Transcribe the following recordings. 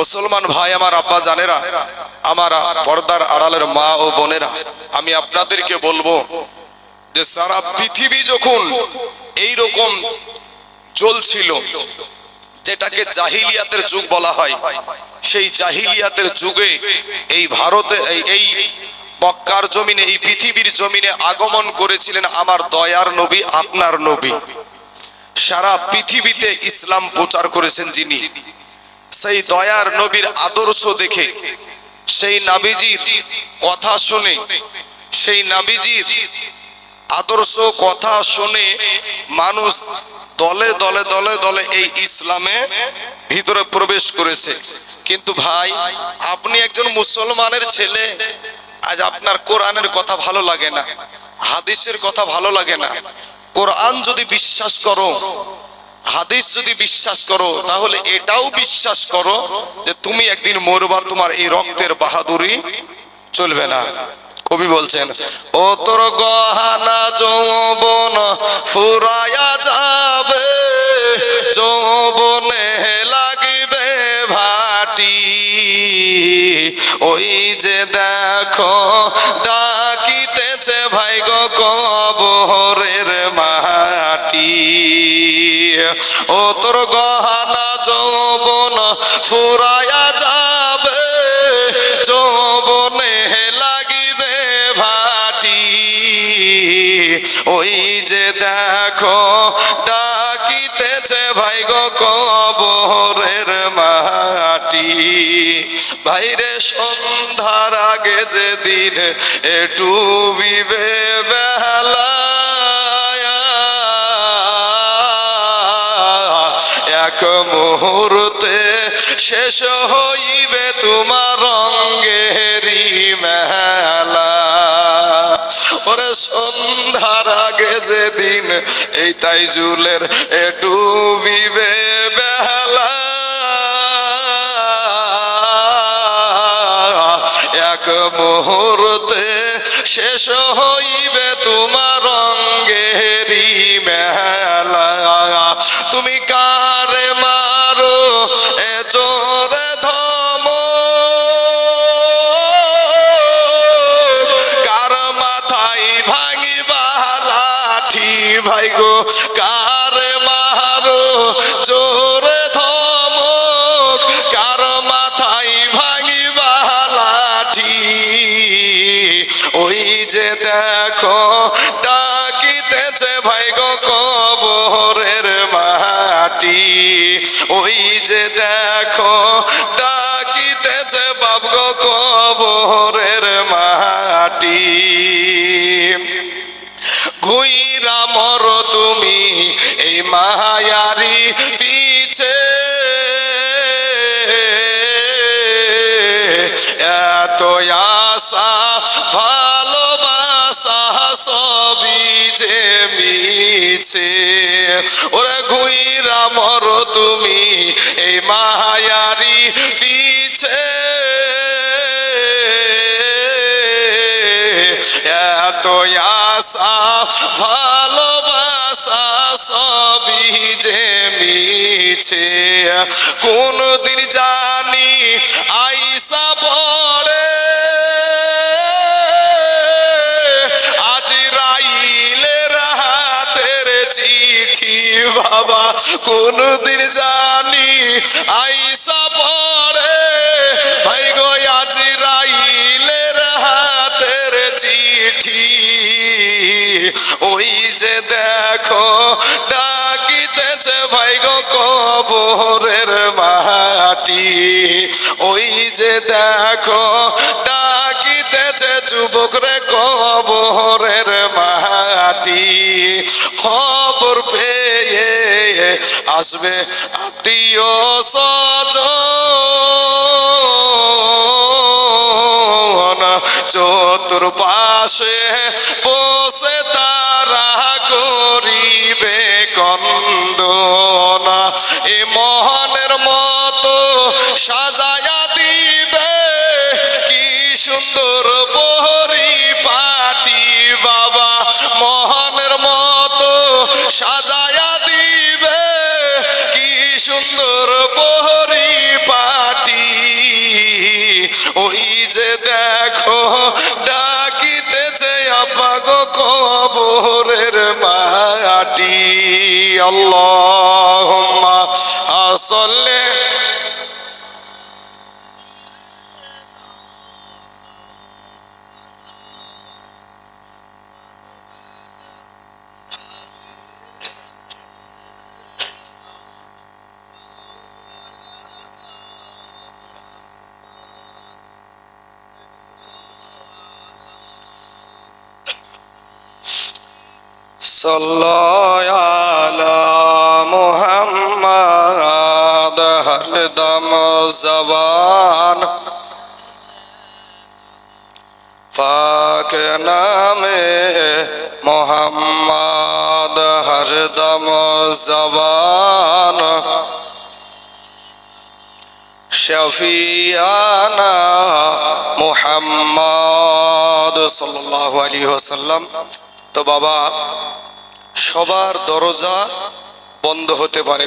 মুসলমান ভাই আমার, আব্বা জানেরা, আমার পর্দার আড়ালের মা ও বোনেরা, আমি আপনাদেরকে বলবো যে সারা পৃথিবী যখন এই রকম চলছিল, যেটাকে জাহিলিয়াতের যুগ বলা হয়, সেই জাহিলিয়াতের যুগে এই ভারতে এই মক্কার জমিনে, এই পৃথিবীর জমিনে আগমন করেছিলেন আমার দয়ার নবী, আপনার নবী। সারা পৃথিবীতে ইসলাম প্রচার করেছেন যিনি, সেই দয়ার নবীর আদর্শ দেখে, সেই নবীজির কথা শুনে, সেই নবীজির আদর্শ কথা শুনে মানুষ দলে দলে দলে দলে এই ইসলামে ভিতরে প্রবেশ করেছে। কিন্তু ভাই, আপনি একজন মুসলমানের ছেলে, আজ আপনার কোরআনের কথা ভালো লাগে না, হাদিসের কথা ভালো লাগে না। কোরআন যদি বিশ্বাস করো, হাদিস যদি বিশ্বাস করো, তাহলে এটাও বিশ্বাস করো যে তুমি একদিন মরবা, তোমার এই রক্তের বাহাদুরি চলবে না। কবি বলছেন, ও তোর গহনা যৌবন ফুরায়া যাবে, যৌবনে লাগবে ভাটি, ওই যে দেখো ডাকিতেছে ভাই গো কবরের মাটি। ও তোর গহনা যৌবন ফুরায়া যাবে, যৌবনে লাগিবে ভাটি, ওই যে দেখো ডাকিতেছে ভাই গো কবরের মাটি। ভাইরে সন্ধ্যার আগে যেদিন ডুবিবে বেলা, এক মুহূর্তে শেষ হইবে তোমার রঙ্গেরি মেলা। ওরে সন্ধ্যার আগে যেদিন এই তাইজুলের ডুবিবে বেলা, এক মুহূর্তে শেষ হইবে তোমার রঙ্গেরি মেলা। তুমি কারে মারো এ জোরে ধম, কার মাথায় ভাঙিবা লাঠি, ভাই গো কারে মারো জোরে ধম, কার মাথায় ভাঙিবা লাঠি, ওই যে দেখো ডাকিতেছে ভাই গো কবরের মাটি, ওই যে দেখো ডাকিতেছে বাপ গো কবরের মাটি। ঘুইরা মরো তুমি এই মায়ারি পিছে, এত আশা ভালোবাসা সবই যে মিছে। ওরে ঘুইরা মরো তুমি এই মায়ারি পিছে, এত আশা ভালোবাসা সবই যে মিছে। কোন দিন জানি আইসা পড়ে আজরাইলের হাতের চিঠি, বাবা কোন দিন জানি আইসা পড়ে ভাই গো আজরাইলের হাতের চিঠি, ওই যে দেখো ডাকিতেছে ভাই গো কবরের মাটি, ওই যে দেখো ডাকিতেছে যুবক রে কবরের মাটি। খবর পেয়ে আসবে আত্মীয় স্বজন, চতুর্পাশে বসে তারা করিবে কন্দন, এ মোহনের মতো সাজায়া দিবে কি সুন্দর পরিপাটি, বাবা মোহনের মতো সাজায়া দিবে কি সুন্দর পরিপাটি। যে দেখো ডাকিতেছে আপা গো কবরের মাটি। আল্লাহুম্মা সাল্লি সাল্লাল্লাহু আলা মুহাম্মাদ হরদম জবান পাক নামে মুহাম্মাদ হরদম জবান শফিয়ানা মুহাম্মাদ সাল্লাল্লাহু আলাইহি ওয়াসাল্লাম। তো বাবা, সবার দরজা বন্ধ হতে পারে,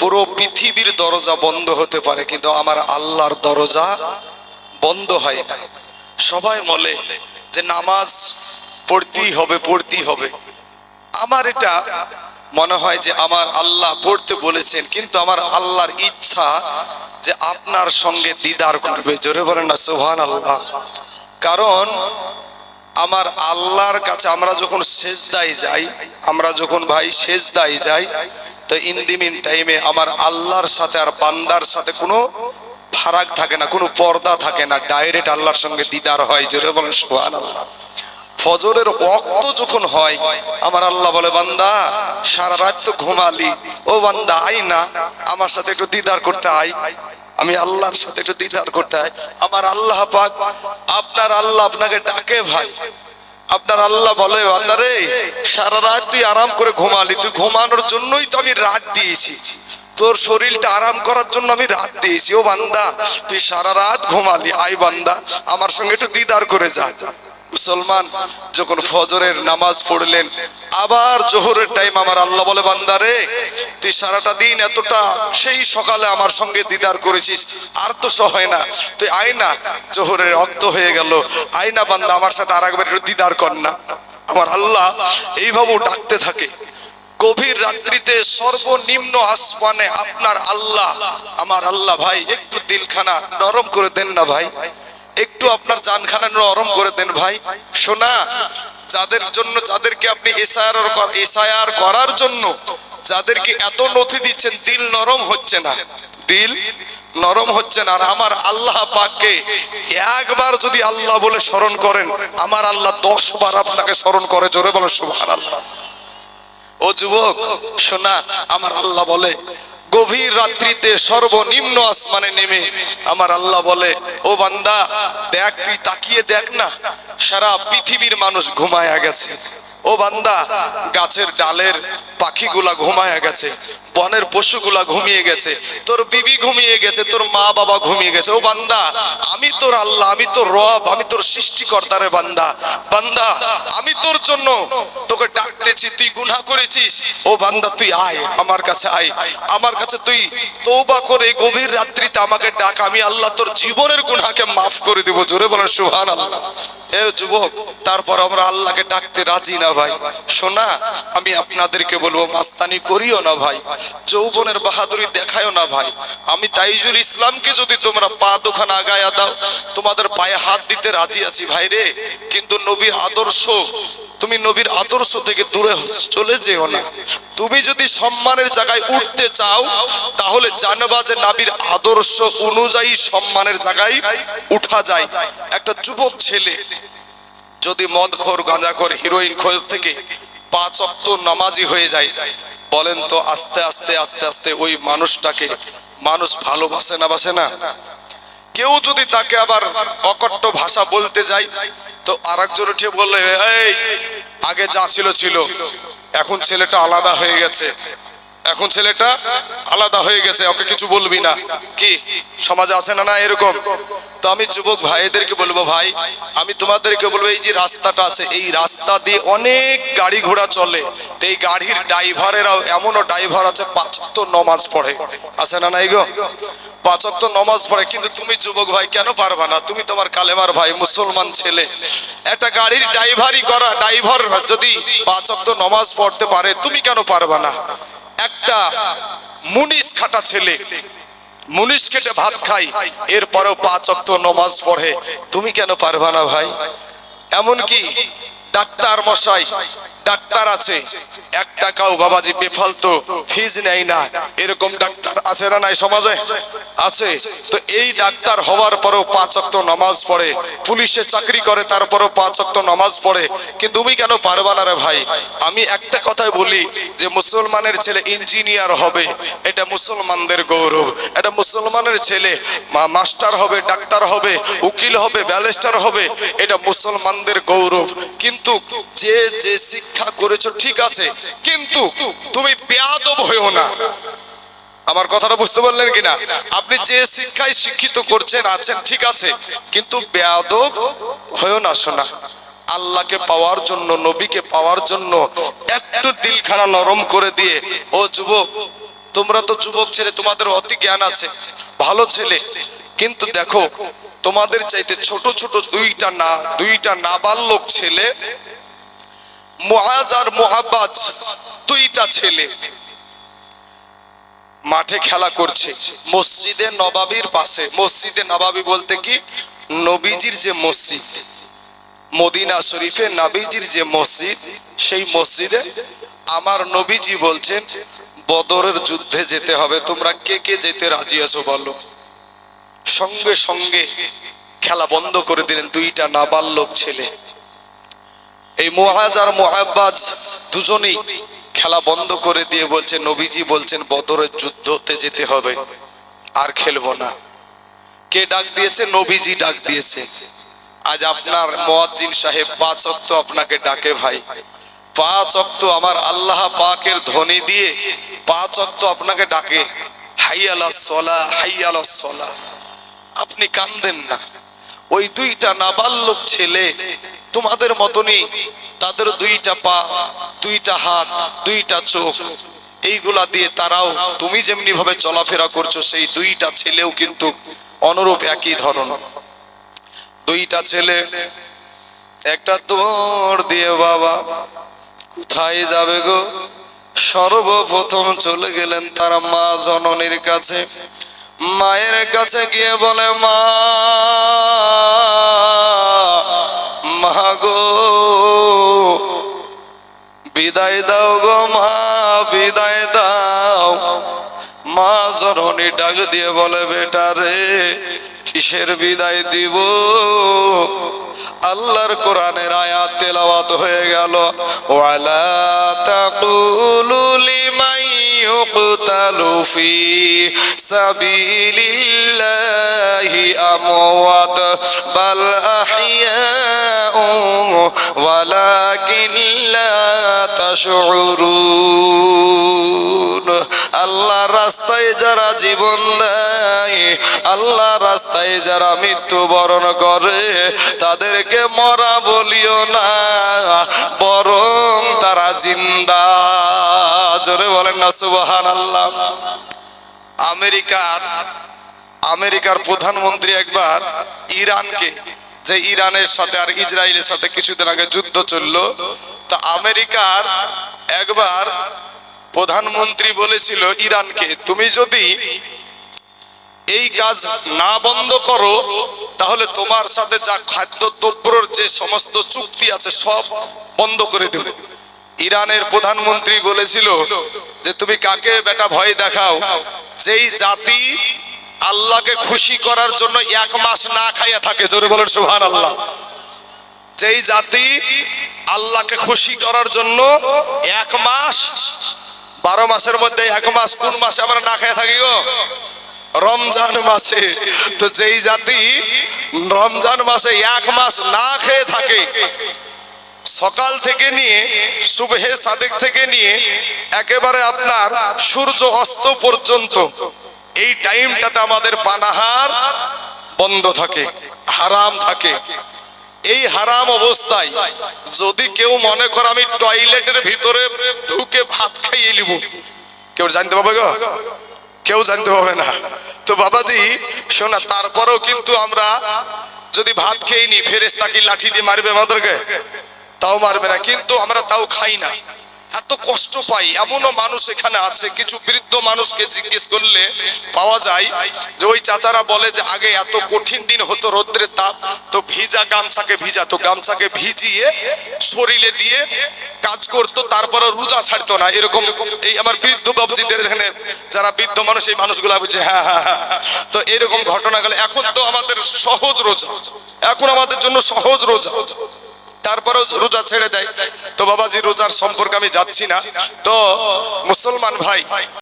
পুরো পৃথিবীর দরজা বন্ধ হতে পারে, কিন্তু আমার আল্লাহর দরজা বন্ধ হয় না। সবাই বলে যে নামাজ পড়তেই হবে। আমার এটা মনে হয় যে আমার আল্লাহ পড়তে বলেছেন, কিন্তু আমার আল্লাহর ইচ্ছা যে আপনার সঙ্গে দিদার করবে। জোরে বলেন না সুবহানাল্লাহ। কারণ আমার আল্লাহর কাছে আমরা যখন সেজদায় যাই, তো ইন দি মিন টাইমে আমার আল্লাহর সাথে আর বান্দার সাথে কোনো ফারাক থাকে না, কোনো পর্দা থাকে না, ডাইরেক্ট আল্লাহর সঙ্গে দিদার হয়। জোরে বলেন সুবহানাল্লাহ। ফজরের ওয়াক্ত যখন হয়, আমার আল্লাহ বলে বান্দা সারা রাত তো ঘুমালি, ও বান্দা আয় না আমার সাথে একটু দিদার করতে আয়, আমি আল্লাহর সাথে একটু দিদার করতে আয়। আমার আল্লাহ পাক, আপনার আল্লাহ আপনাকে ডাকে ভাই। আপনার আল্লাহ বলে বান্দা রে, সারা রাত তুই আরাম করে ঘুমালি, তুই ঘুমানোর জন্যই তো আমি রাত দিয়েছি, তোর শরীরটা আরাম করার জন্য আমি রাত দিয়েছি। ও বান্দা তুই সারা রাত ঘুমালি, আয় বান্দা আমার সঙ্গে একটু দিদার করে যা। মুসলমান যখন ফজরের নামাজ পড়লেন, আবার জোহরের টাইম, আমার আল্লাহ বলে বান্দা রে, তুই সারাটা দিন এতটা সেই সকালে আমার সঙ্গে দিদার করেছিস, আর তো সয় না, তুই আয় না, জোহরের রক্ত হয়ে গেল, আয় না বান্দা আমার সাথে আর একবার একটু দিদার কর না। আমার আল্লাহ এইভাবে ডাকতে থাকে। গভীর রাত্রিতে সর্বনিম্ন আসমানে আপনার আল্লাহ, আমার আল্লাহ ভাই একটু দিলখানা নরম করে দেন না ভাই, একটু আপনার জানখানা নরম করে দেন ভাই। শোনা, যাদের জন্য, যাদেরকে আপনি এসআইআর করার জন্য যাদেরকে এত নথি দিচ্ছেন, দিল নরম হচ্ছে না, দিল নরম হচ্ছে না। আর আমার আল্লাহ পাককে একবার যদি আল্লাহ বলে স্মরণ করেন, আমার আল্লাহ 10 বার আপনাকে স্মরণ করে। জোরে বলেন সুবহানাল্লাহ। ও যুবক শোনা, আমার আল্লাহ বলে গভীর রাত্রিতে সর্বনিম্ন আসমানে নেমে আমার আল্লাহ বলে, ও বান্দা দেখ, তুই তাকিয়ে দেখ না, সারা পৃথিবীর মানুষ ঘুমায়া গেছে। ও বান্দা গাছের ডালের পাখিগুলা ঘুমায়া গেছে, বনের পশুগুলা ঘুমিয়ে গেছে, তোর বিবি ঘুমিয়ে গেছে, তোর মা বাবা ঘুমিয়ে গেছে। ও বান্দা আমি তোর আল্লাহ, আমি তোর রব, আমি তোর সৃষ্টিকর্তারে বান্দা, বান্দা আমি তোর জন্য তোকে ডাকতেছি, তুই গুনাহ করেছিস, ও বান্দা তুই আয় আমার কাছে, আয় আমার কাছে, তুই তওবা করে গভীর রাত্রিতে আমাকে ডাক, আমি আল্লাহ তোর জীবনের গুনাহকে মাফ করে দিব। জোরে বলেন সুবহানাল্লাহ। এ যুবক, তারপর আমরা আল্লাহকে ডাকতে রাজি না ভাই। শোনা, আমি আপনাদেরকে বলবো মাস্তানি করিও না ভাই, যৌবনের বাহাদুরি দেখায়ও না ভাই। আমি তাইজুল ইসলামকে যদি তোমরা পা দুখানা আগায়া দাও, তোমাদের পায়ে হাত দিতে রাজি আছি ভাই রে, কিন্তু নবীর আদর্শ, তুমি নবীর আদর্শ থেকে দূরে চলে যেও না। তুমি যদি সম্মানের জায়গায় উঠতে চাও, তাহলে জানবা যে নবীর আদর্শ অনুযায়ী সম্মানের জায়গায় উঠা যায়। একটা যুবক ছেলে যদি মদখোর, গাঁজাখোর, হিরোইন খোর থেকে 5 ওয়াক্ত নামাজি হয়ে যায়, বলেন তো আস্তে আস্তে আস্তে আস্তে ওই মানুষটাকে মানুষ ভালোবাসে না, বাসে না? কেউ যদি তাকে আবার অকট্ট ভাষা বলতে যায়, তো আরেকজন উঠে বললে, এই আগে যা ছিল ছিল, এখন ছেলেটা আলাদা হয়ে গেছে, এখন ছেলেটা আলাদা হয়ে গেছে, ওকে কিছু বলবি না। কি সমাজে আছে না না এরকম? তো আমি যুবক ভাইদেরকে বলবো, ভাই আমি তোমাদেরকে বলবো, এই যে রাস্তাটা আছে, এই রাস্তা দিয়ে অনেক গাড়ি ঘোড়া চলে, তো এই গাড়ির ড্রাইভারেরাও, এমনও ড্রাইভার আছে 5 ওয়াক্ত নামাজ পড়ে, আছে না নাই গো? পাঁচ ওয়াক্ত নামাজ পড়ে, কিন্তু তুমি যুবক ভাই কেন পারবা না? তুমি তোমার কালেমার ভাই মুসলমান ছেলে, একটা গাড়ির ড্রাইভার যদি পাঁচ ওয়াক্ত নামাজ পড়তে পারে, তুমি কেন পারবা না? একটা মুনিশ খাটা ছেলে মুনিশ খেটে ভাত খাই, এরপরেও পাঁচ ওয়াক্ত নামাজ পড়ে, তুমি কেন পারবা না ভাই? এমনকি ডাক্তার মশাই, ডাক্তার আছে, এক টাকাও বাবাজি বেফালতু ফিজ নেয় না, এরকম ডাক্তার আছে না নাই সমাজে? আছে। তো এই ডাক্তার হওয়ার পরেও পাঁচ ওয়াক্ত নামাজ পড়ে, পুলিশে চাকরি করে তারপরেও পাঁচ ওয়াক্ত নামাজ পড়ে, কিন্তু তুমি কেন পারবা না রে ভাই? আমি একটা কথাই বলি যে মুসলমানের ছেলে ইঞ্জিনিয়ার হবে, এটা মুসলমানদের গৌরব। এটা মুসলমানের ছেলে মাস্টার হবে, ডাক্তার হবে, উকিল হবে, ব্যারিস্টার হবে, এটা মুসলমানদের গৌরব। কিন্তু যে যে শিক্ষা করেছো ঠিক আছে, কিন্তু তুমি বেয়াদব হইও না। আমার কথাটা বুঝতে পারলেন কিনা? আপনি যে শিক্ষায় শিক্ষিত করছেন আছেন ঠিক আছে, কিন্তু বেয়াদব হইও না। শোনা, আল্লাহকে পাওয়ার জন্য, নবীকে পাওয়ার জন্য একটু দিলখানা নরম করে দিয়ে, ও যুবক, তোমরা তো যুবক ছেলে, তোমাদের অতি জ্ঞান আছে, ভালো ছেলে, কিন্তু দেখো তোমাদের চাইতে ছোট ছোট দুইটা নাবালক ছেলে, মুআজ আর মুআব্বাদ, দুইটা ছেলে মাঠে খেলা করছে মসজিদে নবাবির পাশে। মসজিদে নবাবি বলতে কি? নবীজির যে মসজিদ, মদিনা শরীফে নবীজির যে মসজিদ, সেই মসজিদে আমার নবীজি বলছেন বদরের যুদ্ধে যেতে হবে, তোমরা কে কে যেতে রাজি আছো বলো? সঙ্গে সঙ্গে খেলা বন্ধ করে দিলেন দুইটা নাবালক ছেলে। এই মুআজ আর মুআব্বাদ দুজনেই খেলা বন্ধ করে দিয়ে বলছে, নবীজি বলছেন বদরের যুদ্ধতে যেতে হবে, আর খেলবো না। কে ডাক দিয়েছে? নবীজি ডাক দিয়েছে। আজ আপনার মুয়াজ্জিন সাহেব পাঁচ ওয়াক্ত আপনাকে ডাকে ভাই, পাঁচ ওয়াক্ত আমার আল্লাহ পাকের ধ্বনি দিয়ে পাঁচ ওয়াক্ত আপনাকে ডাকে, হাইয়া আলাস সালাহ, হাইয়া আলাস সালাহ। আপনি কান্দেন না। ওই দুইটা নাবালক ছেলে তোমাদের মতনই, তাদের দুইটা পা, দুইটা হাত, দুইটা চোখ, এইগুলা দিয়ে তারাও তুমি যেমনি ভাবে চলাফেরা করছো, সেই দুইটা ছেলেও কিন্তু অনুরূপ একই ধরনের। দুইটা ছেলে একটা দৌড় দিয়ে, বাবা কোথায় যাবে গো? সর্বপ্রথম চলে গেলেন তার মা জননীর কাছে। মায়ের কাছে গিয়ে বলে, মা গো বিদায় দাও গো মা, বিদায় দাও। মা জননী ডাক দিয়ে বলে, বেটা রে কিসের বিদায় দিব? আল্লাহর কোরআনের আয়াত তেলাওয়াত হয়ে গেল, ওয়ালা তাকুলু লিমান ইউকতালু ফি সাবিলিল্লাহি আমওয়াত বাল আহইয়াউ ওয়ালাকিন লা তাশউরুন। আল্লাহর রাস্তায় যারা জীবন দেয়, আল্লাহর রাস্তায় যারা মৃত্যুবরণ করে, তাদেরকে মরা বলিও না, বরং তারা জিন্দা। জোরে বলেন না সুবহানাল্লাহ। আমেরিকার প্রধানমন্ত্রী একবার ইরানকে, যে ইরানের সাথে আর ইসরায়েলের সাথে কিছুদিন আগে যুদ্ধ চললো, তা আমেরিকার একবার প্রধানমন্ত্রী বলেছিল ইরানকে, তুমি যদি এই কাজ না বন্ধ করো, তাহলে তোমার সাথে যা খাদ্য দ্রব্যের যে সমস্ত চুক্তি আছে সব বন্ধ করে দেব। ইরানের প্রধানমন্ত্রী বলেছিল যে তুমি কাকে বেটা ভয় দেখাও? যেই জাতি আল্লাহকে খুশি করার জন্য এক মাস না খাইয়া থাকে, জোরে বলেন সুবহানাল্লাহ। যেই জাতি আল্লাহকে খুশি করার জন্য এক মাস, 12 মাসের মধ্যে এক মাস কোন মাসে আমরা না খেয়ে থাকি গো? রমজান মাসে। তো যেই জাতি রমজান মাসে এক মাস না খেয়ে থাকে, সকাল থেকে নিয়ে সুবহে সাদেক থেকে নিয়ে একেবারে আপনার সূর্য অস্ত পর্যন্ত, এই টাইমটাতে আমাদের পানাহার বন্ধ থাকে, হারাম থাকে। এই হারাম অবস্থায় যদি কেউ মনে করে আমি টয়লেটের ভিতরে ঢুকে ভাত খাইয়ে নিব, কেউ জানতে পারবে গো? কেউ জানতে হবে না। তো বাবাজি শোনা, তারপরেও কিন্তু আমরা যদি ভাত খেয়ে নি, ফেরেশতা কি লাঠি দিয়ে মারবে আমাদেরকে? তাও মারবে না, কিন্তু আমরা তাও খাই না, এত কষ্ট পাই। এমনও মানুষ এখানে আছে, কিছু বৃদ্ধ মানুষকে জিজ্ঞেস করলে পাওয়া যায় যে ওই চাচারা বলে যে আগে এত কঠিন দিন হতো, রৌদ্রের তাপ, তো ভিজা গামছাকে ভিজাতো, গামছাকে ভিজিয়ে শরীরে দিয়ে কাজ করতো, তারপরে রোজা ছাড়তো না। এরকম এই আমার বৃদ্ধ বাবজিদের এখানে যারা বৃদ্ধ মানুষ, এই মানুষগুলা বুঝে হ্যাঁ হ্যাঁ হ্যাঁ। তো এরকম ঘটনা গেলে এখন তো আমাদের সহজ রোজা, এখন আমাদের জন্য সহজ রোজা, তারপরেও রোজা ছেড়ে দেয়। তো বাবাজি রোজার সম্পর্কে আমি যাচ্ছি না। তো মুসলমান ভাই,